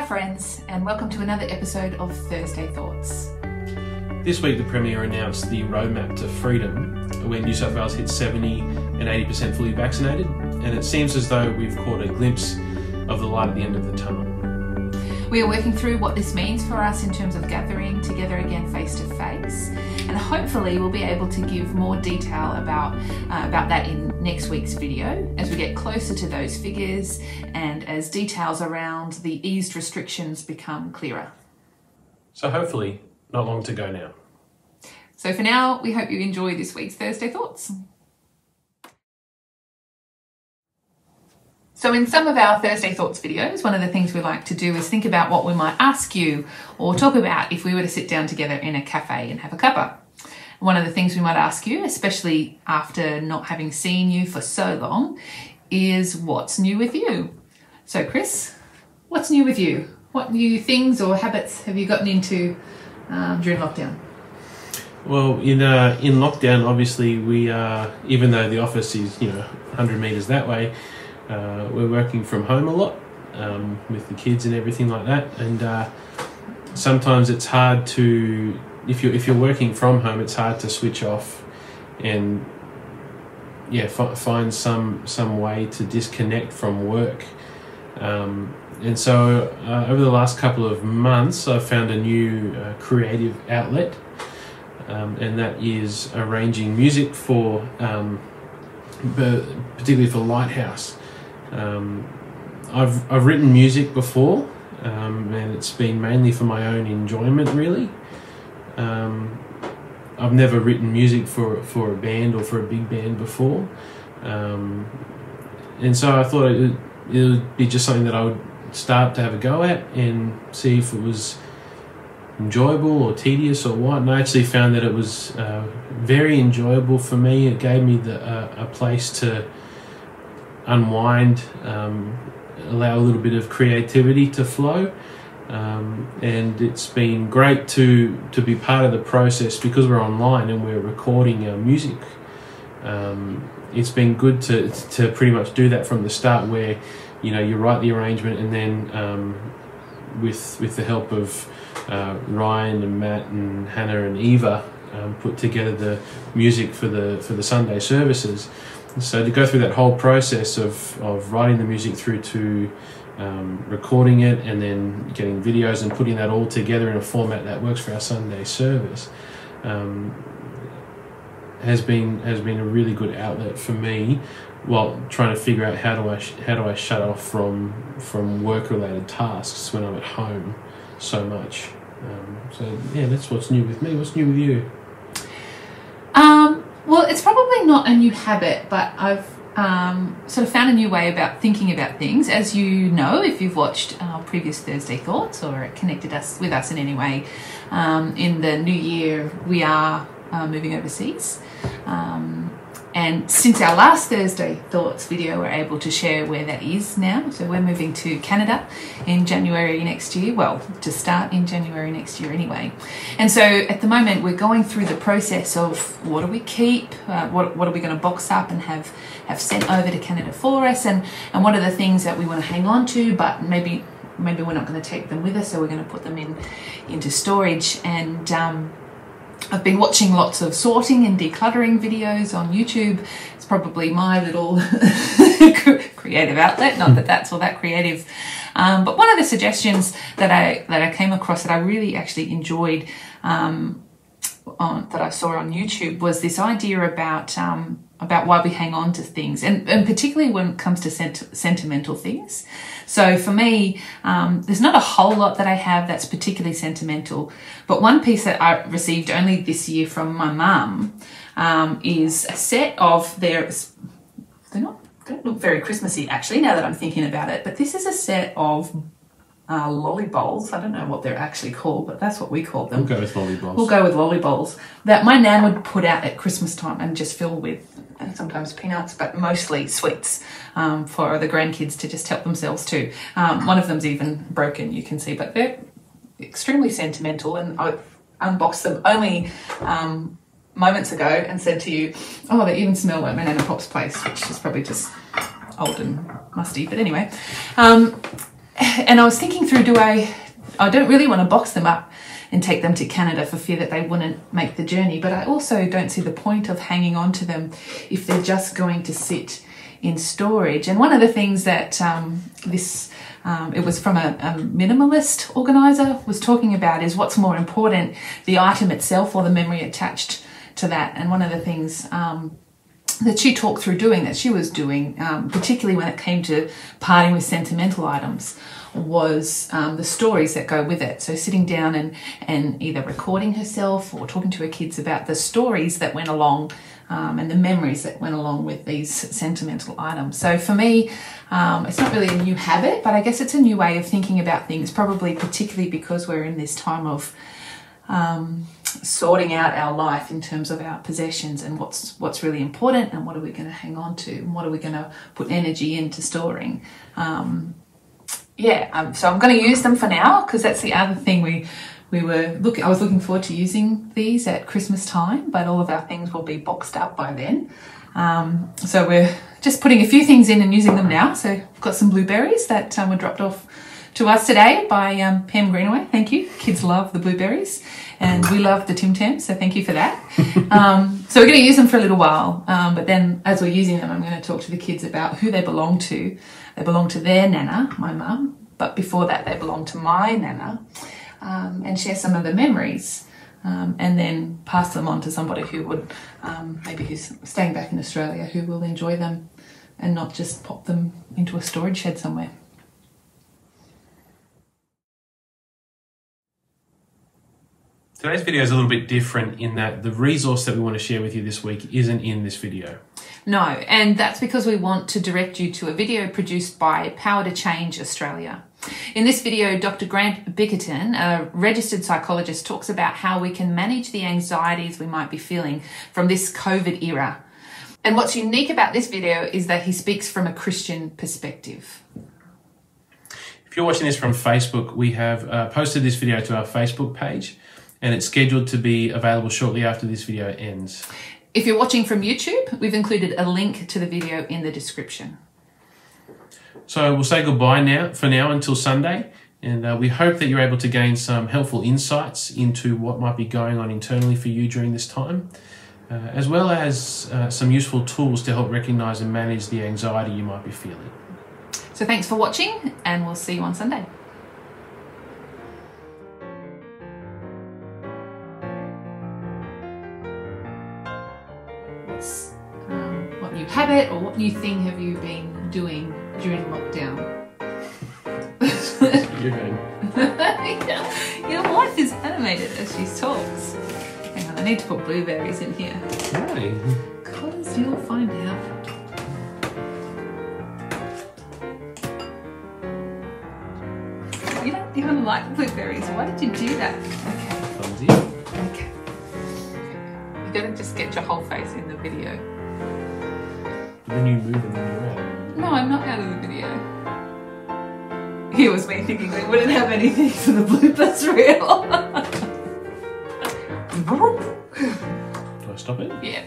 friends, and welcome to another episode of Thursday Thoughts. This week the Premier announced the roadmap to freedom, where New South Wales hits 70 and 80% fully vaccinated, and it seems as though we've caught a glimpse of the light at the end of the tunnel. We are working through what this means for us in terms of gathering together again face to face, and hopefully we'll be able to give more detail about that in next week's video as we get closer to those figures and as details around the eased restrictions become clearer. So hopefully not long to go now. So for now, we hope you enjoy this week's Thursday Thoughts. So in some of our Thursday Thoughts videos, one of the things we like to do is think about what we might ask you or talk about if we were to sit down together in a cafe and have a cuppa. One of the things we might ask you, especially after not having seen you for so long, is what's new with you? So Chris, what's new with you? What new things or habits have you gotten into during lockdown? Well, in lockdown, obviously we are, even though the office is 100 metres that way, we're working from home a lot with the kids and everything like that, and sometimes it's hard to, if you're working from home, it's hard to switch off and find some way to disconnect from work. And so over the last couple of months, I've found a new creative outlet, and that is arranging music for, particularly for Lighthouse. I've written music before, and it's been mainly for my own enjoyment, really. I've never written music for a band or for a big band before, and so I thought it would be just something that I would start to have a go at and see if it was enjoyable or tedious or what. And I actually found that it was very enjoyable for me. It gave me a place to unwind, allow a little bit of creativity to flow, and it's been great to be part of the process because we're online and we're recording our music. It's been good to pretty much do that from the start, where you write the arrangement and then with the help of Ryan and Matt and Hannah and Eva put together the music for the Sunday services. So to go through that whole process of writing the music through to recording it and then getting videos and putting that all together in a format that works for our Sunday service has been a really good outlet for me while trying to figure out how do I shut off from work related tasks when I'm at home so much. So yeah, that's what's new with me. What's new with you? Well, it's probably not a new habit, but I've sort of found a new way about thinking about things. As you know, if you've watched our previous Thursday Thoughts or connected with us in any way, in the new year we are moving overseas. And since our last Thursday Thoughts video, we're able to share where that is now. So we're moving to Canada in January next year. Well, to start in January next year anyway. And so at the moment, we're going through the process of what do we keep, what are we going to box up and have sent over to Canada for us, and what are the things that we want to hang on to, but maybe we're not going to take them with us, so we're going to put them into storage. And I've been watching lots of sorting and decluttering videos on YouTube. It's probably my little creative outlet, not that that's all that creative. But one of the suggestions that I came across that I really actually enjoyed that I saw on YouTube was this idea about why we hang on to things, and particularly when it comes to sentimental things. So for me, there's not a whole lot that I have that's particularly sentimental, but one piece that I received only this year from my mum is a set of they don't look very Christmassy actually, now that I'm thinking about it, but this is a set of lollipops. I don't know what they're actually called, but that's what we call them. We'll go with lollipops. We'll go with lollipops that my nan would put out at Christmas time and just fill with sometimes peanuts, but mostly sweets for the grandkids to just help themselves to. One of them's even broken, you can see, but they're extremely sentimental, and I unboxed them only moments ago and said to you, oh, they even smell like my Nana Pop's place, which is probably just old and musty, but anyway. and I was thinking through, I don't really want to box them up and take them to Canada for fear that they wouldn't make the journey, but I also don't see the point of hanging on to them if they're just going to sit in storage. And one of the things that it was from a minimalist organizer was talking about is what's more important, the item itself or the memory attached to that. And one of the things that she talked through doing, that she was doing, particularly when it came to parting with sentimental items, was the stories that go with it. So sitting down and either recording herself or talking to her kids about the stories that went along and the memories that went along with these sentimental items. So for me, it's not really a new habit, but I guess it's a new way of thinking about things, probably particularly because we're in this time of sorting out our life in terms of our possessions and what's really important and what are we going to hang on to and what are we going to put energy into storing. So I'm going to use them for now, because that's the other thing I was looking forward to using these at Christmas time, but all of our things will be boxed up by then. So we're just putting a few things in and using them now. So we've got some blueberries that were dropped off to us today by Pam Greenaway. Thank you. Kids love the blueberries and we love the Tim Tams, so thank you for that. So we're going to use them for a little while, but then as we're using them, I'm going to talk to the kids about who they belong to. They belong to their nana, my mum, but before that they belong to my nana, and share some of the memories, and then pass them on to somebody who would, maybe who's staying back in Australia, who will enjoy them and not just pop them into a storage shed somewhere. Today's video is a little bit different in that the resource that we want to share with you this week isn't in this video. No, and that's because we want to direct you to a video produced by Power to Change Australia. In this video, Dr. Grant Bickerton, a registered psychologist, talks about how we can manage the anxieties we might be feeling from this COVID era. And what's unique about this video is that he speaks from a Christian perspective. If you're watching this from Facebook, we have posted this video to our Facebook page, and it's scheduled to be available shortly after this video ends. If you're watching from YouTube, we've included a link to the video in the description. So we'll say goodbye for now until Sunday, and we hope that you're able to gain some helpful insights into what might be going on internally for you during this time, as well as some useful tools to help recognise and manage the anxiety you might be feeling. So thanks for watching, and we'll see you on Sunday. What new habit or what new thing have you been doing during lockdown? You're going. Your wife is animated as she talks. Hang on, I need to put blueberries in here. Why? Because you'll find out. You don't even like blueberries. Why did you do that? Thumbs in. Okay. You gotta just get your whole face in the video. But then you move and then you're out. No, I'm not out of the video. Here was me thinking we wouldn't have anything for the bloopers reel. Do I stop it? Yeah.